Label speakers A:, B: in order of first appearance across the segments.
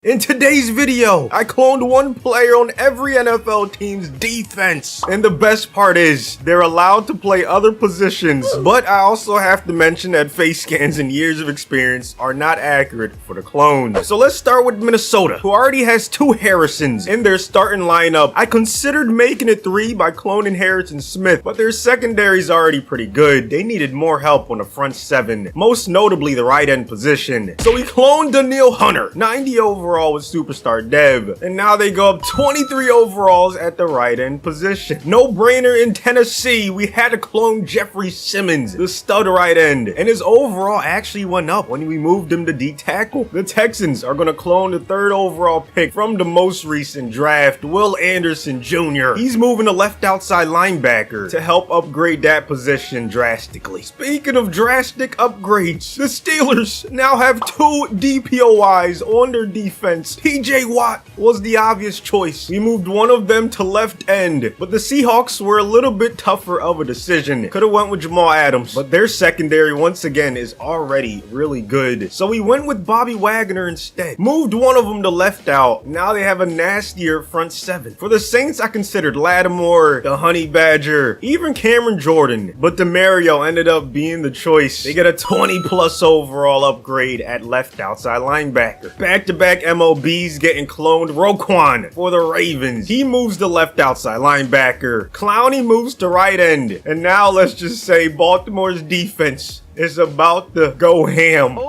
A: In today's video, I cloned one player on every NFL team's defense. And the best part is, they're allowed to play other positions. But I also have to mention that face scans and years of experience are not accurate for the clone. So let's start with Minnesota, who already has 2 Harrisons in their starting lineup. I considered making it 3 by cloning Harrison Smith, but their secondary is already pretty good. They needed more help on the front 7, most notably the right end position. So we cloned Danielle Hunter, 90 overall with superstar dev, and now they go up 23 overalls at the right end position. No brainer in Tennessee, we had to clone Jeffrey Simmons, the stud right end, and his overall actually went up when we moved him to D tackle. The Texans are going to clone the 3rd overall pick from the most recent draft, Will Anderson Jr. He's moving to left outside linebacker to help upgrade that position drastically. Speaking of drastic upgrades, the Steelers now have 2 DPOYs on their defense. TJ Watt was the obvious choice. We moved one of them to left end, but the Seahawks were a little bit tougher of a decision. Could have went with Jamal Adams, but their secondary once again is already really good. So we went with Bobby Wagner instead. Moved one of them to left out. Now they have a nastier front 7. For the Saints, I considered Lattimore, the Honey Badger, even Cameron Jordan, but DeMario ended up being the choice. They get a 20+ overall upgrade at left outside linebacker. Back-to-back MLBs getting cloned. Roquan for the Ravens. He moves to left outside linebacker. Clowney moves to right end. And now let's just say Baltimore's defense is about to go ham.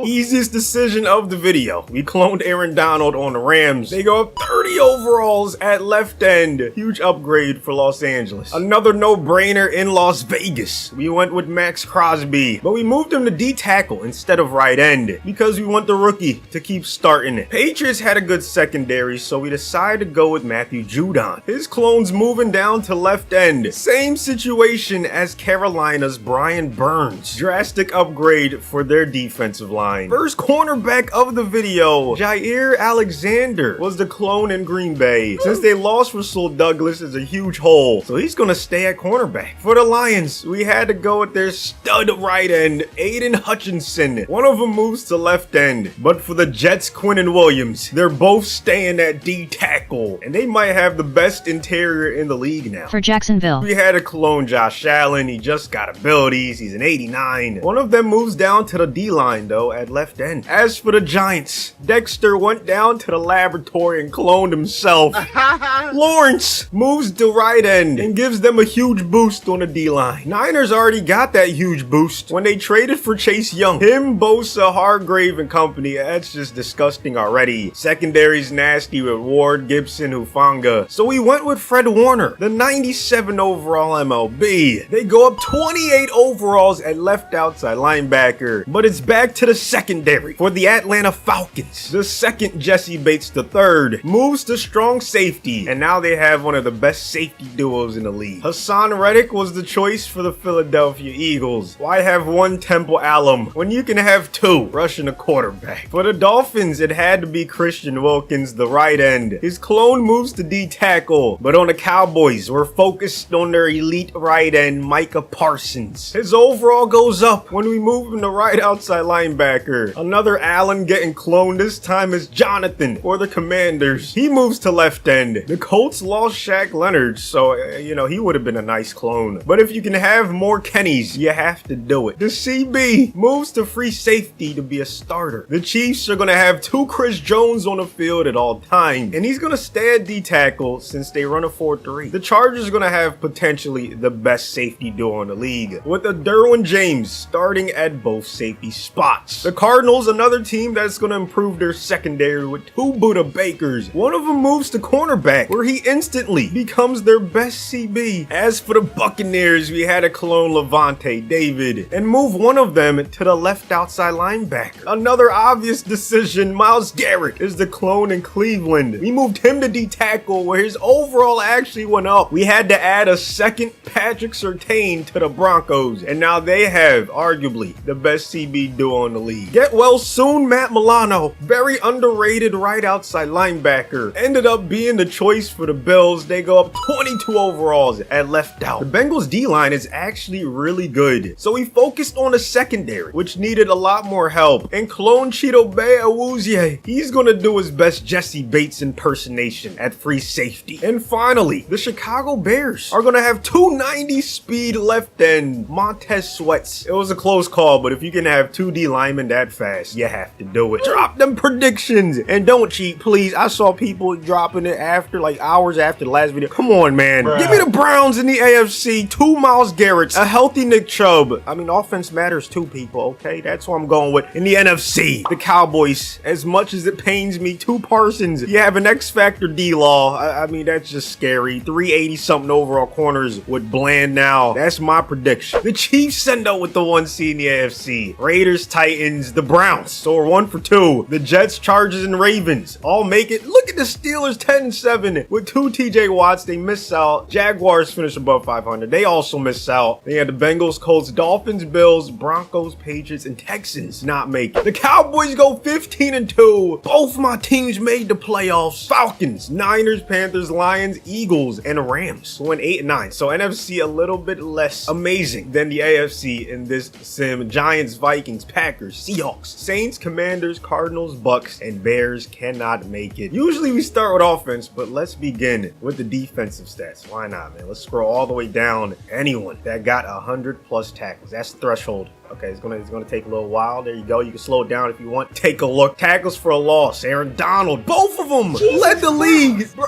A: Easiest decision of the video. We cloned Aaron Donald on the Rams. They go up 30 overalls at left end. Huge upgrade for Los Angeles. Another no-brainer in Las Vegas. We went with Max Crosby, but we moved him to D tackle instead of right end because we want the rookie to keep starting. Patriots had a good secondary, so we decided to go with Matthew Judon. His clone's moving down to left end. Same situation as Carolina's Brian Burns. Drastic upgrade for their defensive line. First cornerback of the video, Jair Alexander, was the clone in Green Bay. Since they lost Rasul Douglas, is a huge hole, so he's gonna stay at cornerback. For the Lions, we had to go with their stud right end, Aiden Hutchinson. One of them moves to left end, but for the Jets, Quinnen Williams, they're both staying at D tackle, and they might have the best interior in the league now.
B: For Jacksonville,
A: we had to clone Josh Allen. He just got abilities. He's an 89. One of them moves down to the D line though, at left end. As for the Giants, Dexter went down to the laboratory and cloned himself. Lawrence moves to right end and gives them a huge boost on the D-line. Niners already got that huge boost when they traded for Chase Young. Him, Bosa, Hargrave, and company, that's just disgusting already. Secondary's nasty with Ward, Gibson, Hufanga. So we went with Fred Warner, the 97 overall MLB. They go up 28 overalls at left outside linebacker, but it's back to the secondary for the Atlanta Falcons. The second Jesse Bates III moves to strong safety, and now they have one of the best safety duos in the league. Hassan Reddick was the choice for the Philadelphia Eagles. Why have one Temple alum when you can have 2 rushing a quarterback? For the Dolphins, it had to be Christian Wilkins, the right end. His clone moves to D tackle, but on the Cowboys, we're focused on their elite right end, Micah Parsons. His overall goes up when we move him to right outside linebacker. Another Allen getting cloned, this time is Jonathan for the Commanders. He moves to left end. The Colts lost Shaq Leonard, so, he would have been a nice clone. But if you can have more Kennys, you have to do it. The CB moves to free safety to be a starter. The Chiefs are going to have 2 Chris Jones on the field at all times, and he's going to stay at D tackle since they run a 4-3. The Chargers are going to have potentially the best safety duo in the league, with a Derwin James starting at both safety spots. The Cardinals, another team that's going to improve their secondary with 2 Buda Bakers. One of them moves to cornerback, where he instantly becomes their best CB. As for the Buccaneers, we had to clone Levante David and move one of them to the left outside linebacker. Another obvious decision, Myles Garrett is the clone in Cleveland. We moved him to D tackle, where his overall actually went up. We had to add a second Patrick Surtain to the Broncos, and now they have arguably the best CB duo in the league. league. Get well soon, Matt Milano. Very underrated right outside linebacker. Ended up being the choice for the Bills. They go up 22 overalls at left out. The Bengals D-line is actually really good. So he focused on the secondary, which needed a lot more help. And clone Chidobe Awuzie. He's gonna do his best Jesse Bates impersonation at free safety. And finally, the Chicago Bears are gonna have 290 speed left end Montez Sweats. It was a close call, but if you can have 2 D linemen that fast, you have to do it. Drop them predictions and don't cheat, please. I saw people dropping it after, like, hours after the last video. Come on, man. Bruh. Give me the Browns in the AFC, 2 Myles Garretts, a healthy Nick Chubb. I mean, offense matters too, people, okay? That's what I'm going with. In the NFC, the Cowboys, as much as it pains me, 2 Parsons. You have an X-Factor D-Law. I mean, that's just scary. 380-something overall corners with Bland now. That's my prediction. The Chiefs send out with the 1 seed in the AFC. Raiders, Titans, the Browns. So we're 1 for 2. The Jets, Chargers, and Ravens all make it. Look at the Steelers, 10-7 with 2 TJ Watts. They miss out. Jaguars finish above 500. They also miss out. They had the Bengals, Colts, Dolphins, Bills, Broncos, Patriots, and Texans not make it. The Cowboys go 15-2. Both my teams made the playoffs. Falcons, Niners, Panthers, Lions, Eagles, and Rams went 8-9. So NFC a little bit less amazing than the AFC in this sim. Giants, Vikings, Packers, Seahawks, Saints, Commanders, Cardinals, Bucks, and Bears cannot make it. Usually we start with offense, but let's begin with the defensive stats. Why not, man? Let's scroll all the way down. Anyone that got 100+ tackles, that's the threshold. Okay, it's gonna take a little while. There you go. You can slow it down if you want. Take a look. Tackles for a loss. Aaron Donald. Both of them led the league. Bro,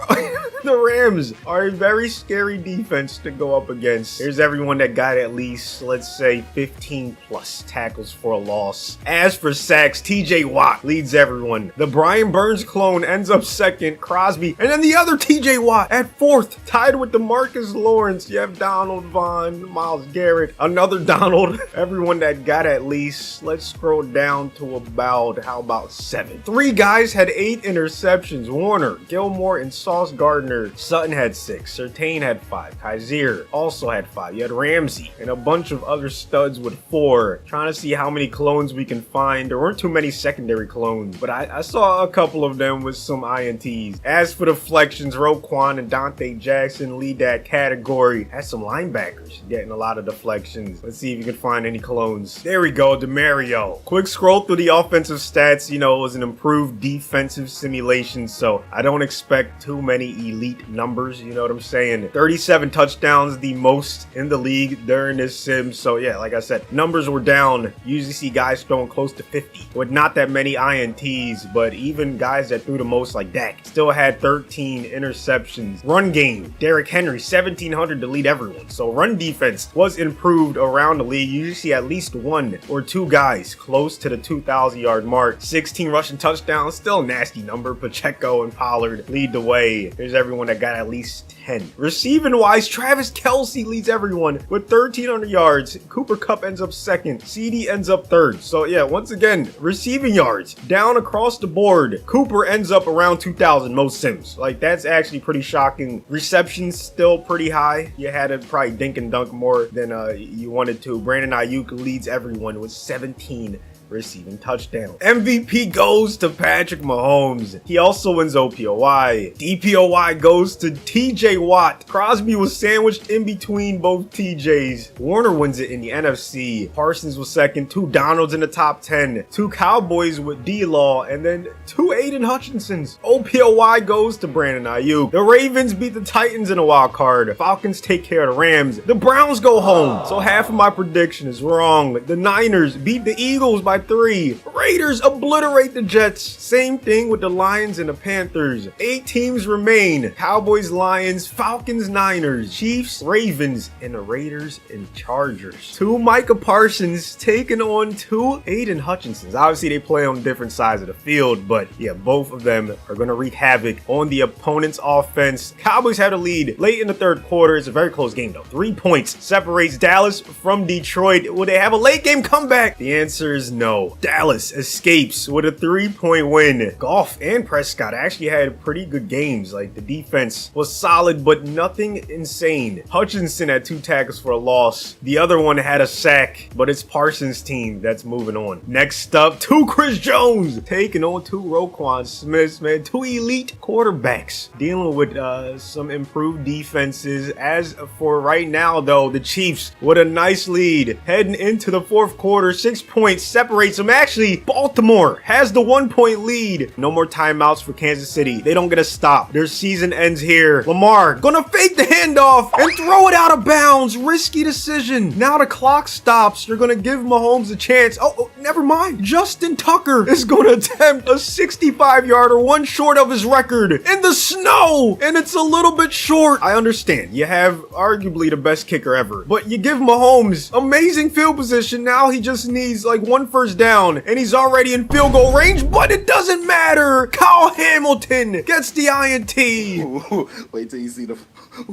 A: the Rams are a very scary defense to go up against. Here's everyone that got at least, let's say, 15+ tackles for a loss. As for sacks, TJ Watt leads everyone. The Brian Burns clone ends up 2nd. Crosby. And then the other TJ Watt at 4th. Tied with the Marcus Lawrence. You have Donald, Vaughn, Myles Garrett. Another Donald. Everyone that got at least, let's scroll down to about, how about 7? 3 guys had 8 interceptions. Warner, Gilmore, and Sauce Gardner. Sutton had 6. Surtain had 5. Kaiser also had 5. You had Ramsey and a bunch of other studs with 4. Trying to see how many clones we can find. There weren't too many secondary clones, but I saw a couple of them with some INTs. As for deflections, Roquan and Dante Jackson lead that category. Had some linebackers getting a lot of deflections. Let's see if you can find any clones. There we go, DeMario. Quick scroll through the offensive stats. You know, it was an improved defensive simulation, so I don't expect too many elite numbers, you know what I'm saying? 37 touchdowns, the most in the league during this sim. So yeah, like I said, numbers were down. You usually see guys throwing close to 50 with not that many INTs, but even guys that threw the most, like Dak, still had 13 interceptions. Run game, Derrick Henry, 1,700 to lead everyone. So run defense was improved around the league. You usually see at least 1 or 2 guys close to the 2,000-yard mark. 16 rushing touchdowns, still a nasty number. Pacheco and Pollard lead the way. There's everyone that got at least 10. Receiving wise, Travis Kelce leads everyone with 1,300 yards. Cooper Kupp ends up 2nd. CD ends up 3rd. So yeah, once again, receiving yards down across the board. Cooper ends up around 2,000 most sims. Like, that's actually pretty shocking. Receptions still pretty high. You had to probably dink and dunk more than you wanted to. Brandon Ayuk leads everyone with 17 receiving touchdowns. MVP goes to Patrick Mahomes. He also wins OPOY. DPOY goes to TJ Watt. Crosby was sandwiched in between both TJs. Warner wins it in the NFC. Parsons was second. 2 Donalds in the top 10. 2 Cowboys with D-Law. And then 2 Aiden Hutchinsons. OPOY goes to Brandon Ayuk. The Ravens beat the Titans in a wild card. Falcons take care of the Rams. The Browns go home. So half of my prediction is wrong. The Niners beat the Eagles by 3. Raiders obliterate the Jets. Same thing with the Lions and the Panthers. 8 teams remain. Cowboys, Lions, Falcons, Niners, Chiefs, Ravens, and the Raiders and Chargers. 2 Micah Parsons taking on 2 Aiden Hutchinsons. Obviously, they play on different sides of the field, but yeah, both of them are going to wreak havoc on the opponent's offense. Cowboys have the lead late in the 3rd quarter. It's a very close game, though. 3 points separates Dallas from Detroit. Will they have a late game comeback? The answer is no. Dallas Dallas escapes with a 3-point win. Goff and Prescott actually had pretty good games. Like, the defense was solid, but nothing insane. Hutchinson had 2 tackles for a loss. The other one had a sack, but it's Parsons' team that's moving on. Next up, 2 Chris Jones taking on 2 Roquan Smiths, man. 2 elite quarterbacks dealing with some improved defenses. As for right now, though, the Chiefs with a nice lead heading into the 4th quarter. 6 points separates them. Actually, Baltimore has the 1-point lead. No more timeouts for Kansas City. They don't get a stop. Their season ends here. Lamar gonna fake the handoff and throw it out of bounds. Risky decision. Now the clock stops. You're gonna give Mahomes a chance. Oh, never mind. Justin Tucker is gonna attempt a 65-yarder, one short of his record in the snow, and it's a little bit short. I understand. You have arguably the best kicker ever, but you give Mahomes amazing field position. Now he just needs like 1 first down, and he's already in field goal range, but it doesn't matter. Kyle Hamilton gets the INT.
B: Ooh, wait till you see the... No.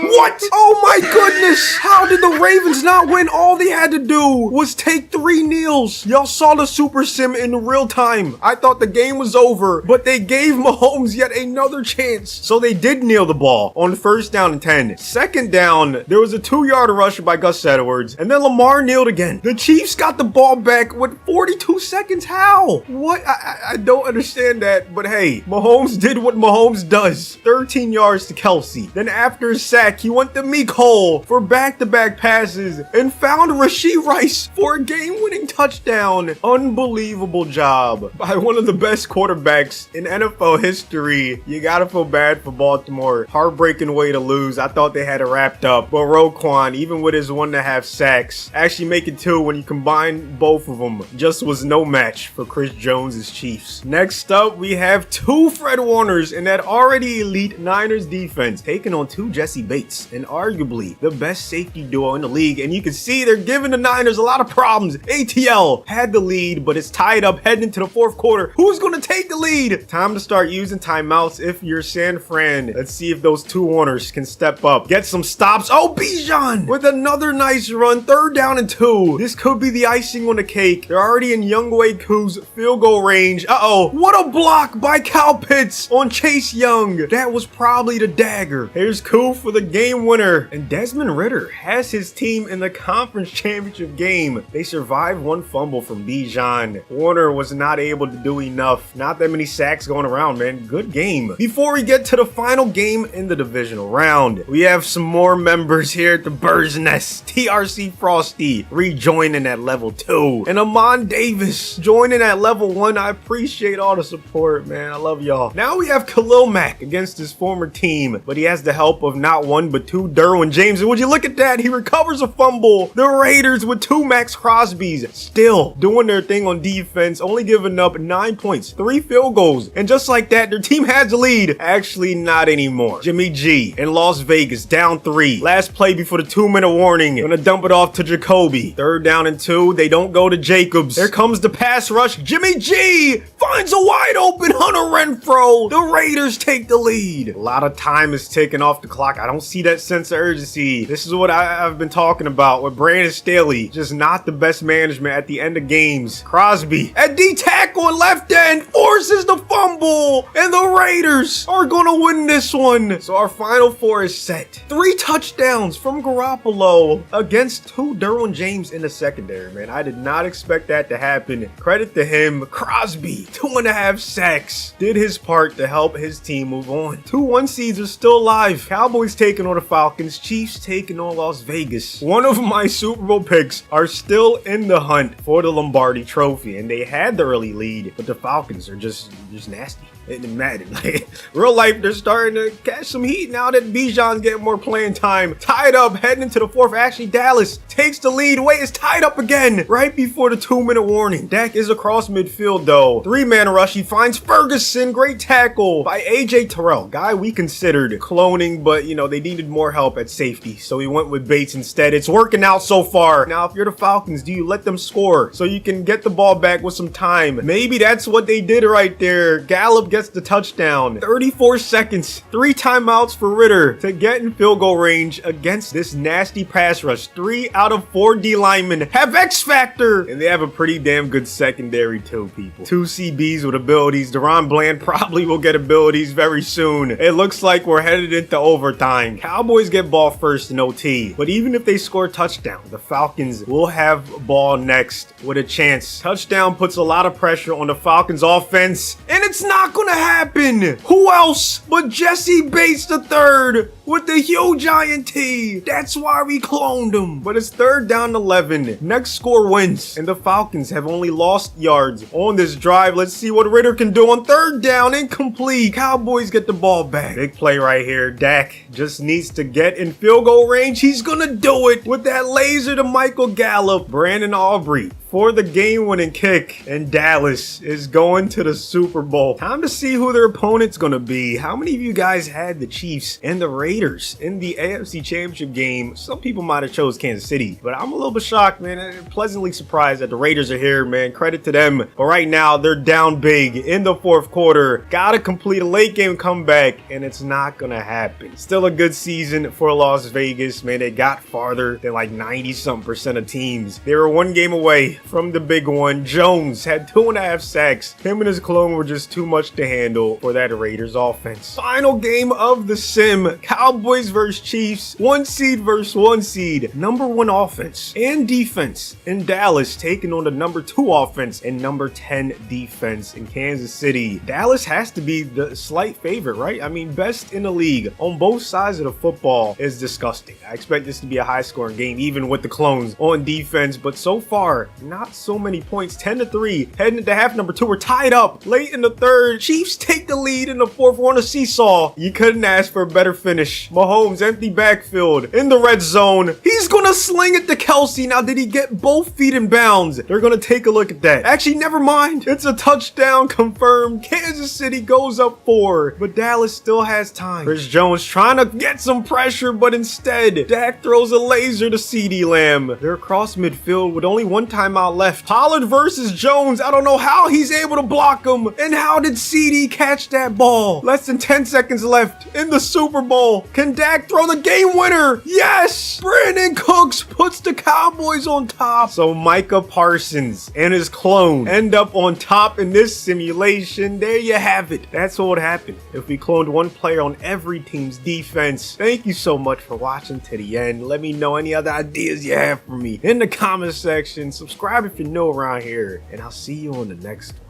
A: What? Oh my goodness! How did the Ravens not win? All they had to do was take 3 kneels. Y'all saw the Super Sim in real time. I thought the game was over, but they gave Mahomes yet another chance. So they did kneel the ball on 1st down and 10. 2nd down, there was a 2-yard rush by Gus Edwards, and then Lamar kneeled again. The Chiefs got the ball back with 42 seconds. How? What? I don't understand that, but hey, Mahomes did what Mahomes does. 13 yards to Kelsey. Then after a sack, he went to Mecole for back-to-back passes and found Rashee Rice for a game-winning touchdown. Unbelievable job by one of the best quarterbacks in NFL history. You gotta feel bad for Baltimore. Heartbreaking way to lose. I thought they had it wrapped up, but Roquan, even with his 1.5 sacks, actually make it 2 when you combine both of them. Just was no match for Chris Jones' Chiefs. Next up, we have 2 Fred Warners in that already elite Niners defense taking on 2 Jesse Bates, and arguably the best safety duo in the league. And you can see they're giving the Niners a lot of problems. ATL had the lead, but it's tied up heading into the 4th quarter. Who's going to take the lead? Time to start using timeouts if you're San Fran. Let's see if those 2 Warners can step up, get some stops. Oh, Bijan with another nice run. 3rd down and 2. This could be the icing on the cake. They're already in Younghoe Koo's field goal range. Uh-oh. What a block by Cal Pitts on Chase Young. That was probably the dagger. Here's Koo for the game winner. And Desmond Ridder has his team in the conference championship game. They survived 1 fumble from Bijan. Warner was not able to do enough. Not that many sacks going around, man. Good game. Before we get to the final game in the divisional round, we have some more members here at the Bird's Nest. TRC Frosty rejoining at level 2. And Amon Davis joining at level 1. I appreciate all the support, man. I love y'all. Now we have Khalil Mack against his former team, but he has the help of not 1 but 2 Derwin James. And would you look at that? He recovers a fumble. The Raiders with 2 Max Crosbys still doing their thing on defense, only giving up 9 points, 3 field goals. And just like that, their team has the lead. Actually, not anymore. Jimmy G in Las Vegas down 3. Last play before the 2-minute warning. Gonna dump it off to Jacoby. 3rd down and 2. They don't go to Jacobs. Here comes the pass rush. Jimmy G finds a wide open Hunter Renfrow. The Raiders take the lead. A lot of time is ticking off the clock. I don't see that sense of urgency. This is what I've been talking about with Brandon Staley. Just not the best management at the end of games. Crosby at D tackle on left end forces the fumble, and the Raiders are gonna win this one. So our final 4 is set. 3 touchdowns from Garoppolo against 2 Derwin James in the secondary, man. I did not expect that to happen. Credit to him. Crosby, 2.5 sacks. Did his part to help his team move on. 2 1 seeds are still alive. Cowboys taking on the Falcons. Chiefs taking on Las Vegas. One of my Super Bowl picks are still in the hunt for the Lombardi Trophy, and they had the early lead, but the Falcons are just nasty. It didn't matter. Like, real life, they're starting to catch some heat now that Bijan's getting more playing time. Tied up, heading into the 4th. Actually, Dallas takes the lead. Wait, it's tied up again right before the 2-minute warning. Dak is across midfield, though. 3-man rush. He finds Ferguson. Great tackle by AJ Terrell. Guy we considered cloning, but, you know, they needed more help at safety, so he went with Bates instead. It's working out so far. Now, if you're the Falcons, do you let them score so you can get the ball back with some time? Maybe that's what they did right there. Gallup gets gets the touchdown. 34 seconds, 3 timeouts for Ridder to get in field goal range against this nasty pass rush. 3 out of 4 D linemen have X Factor, and they have a pretty damn good secondary too, people. 2 CBs with abilities. Deron Bland probably will get abilities very soon. It looks like we're headed into overtime. Cowboys get ball first in OT, but even if they score a touchdown, the Falcons will have ball next with a chance. Touchdown puts a lot of pressure on the Falcons offense, and it's not gonna happen. Who else but Jesse Bates III with the huge INT? That's why we cloned him. But it's 3rd down 11. Next score wins, and the Falcons have only lost yards on this drive. Let's see what Ridder can do on 3rd down. Incomplete. Cowboys get the ball back. Big play right here. Dak just needs to get in field goal range. He's gonna do it with that laser to Michael Gallup. Brandon Aubrey for the game-winning kick, and Dallas is going to the Super Bowl. Time to see who their opponent's gonna be. How many of you guys had the Chiefs and the Raiders in the AFC Championship game? Some people might have chose Kansas City, but I'm a little bit shocked, man. I'm pleasantly surprised that the Raiders are here, man. Credit to them. But right now, they're down big in the 4th quarter. Gotta complete a late game comeback, and it's not gonna happen. Still a good season for Las Vegas, man. They got farther than like 90-something% of teams. They were 1 game away from the big one. Jones had 2.5 sacks. Him and his clone were just too much to handle for that Raiders offense. Final game of the sim. Cowboys versus Chiefs. 1 seed versus 1 seed. Number 1 offense and defense in Dallas taking on the number 2 offense and number 10 defense in Kansas City. Dallas has to be the slight favorite, right? I mean, best in the league on both sides of the football is disgusting. I expect this to be a high-scoring game, even with the clones on defense, but so far, not so many points. 10-3 heading into half number 2. We're tied up late in the 3rd. Chiefs take the lead in the 4th. We're on a seesaw. You couldn't ask for a better finish. Mahomes empty backfield in the red zone. He's gonna sling it to Kelsey. Now, did he get both feet in bounds? They're gonna take a look at that. Actually, never mind. It's a touchdown confirmed. Kansas City goes up 4, but Dallas still has time. Chris Jones trying to get some pressure, but instead Dak throws a laser to CeeDee Lamb. They're across midfield with only 1 timeout left. Pollard versus Jones. I don't know how he's able to block him. And how did CD catch that ball? Less than 10 seconds left in the Super Bowl. Can Dak throw the game winner? Yes! Brandon Cooks puts the Cowboys on top. So Micah Parsons and his clone end up on top in this simulation. There you have it. That's what would happen if we cloned 1 player on every team's defense. Thank you so much for watching to the end. Let me know any other ideas you have for me in the comment section. Subscribe if you're new around here, and I'll see you on the next one.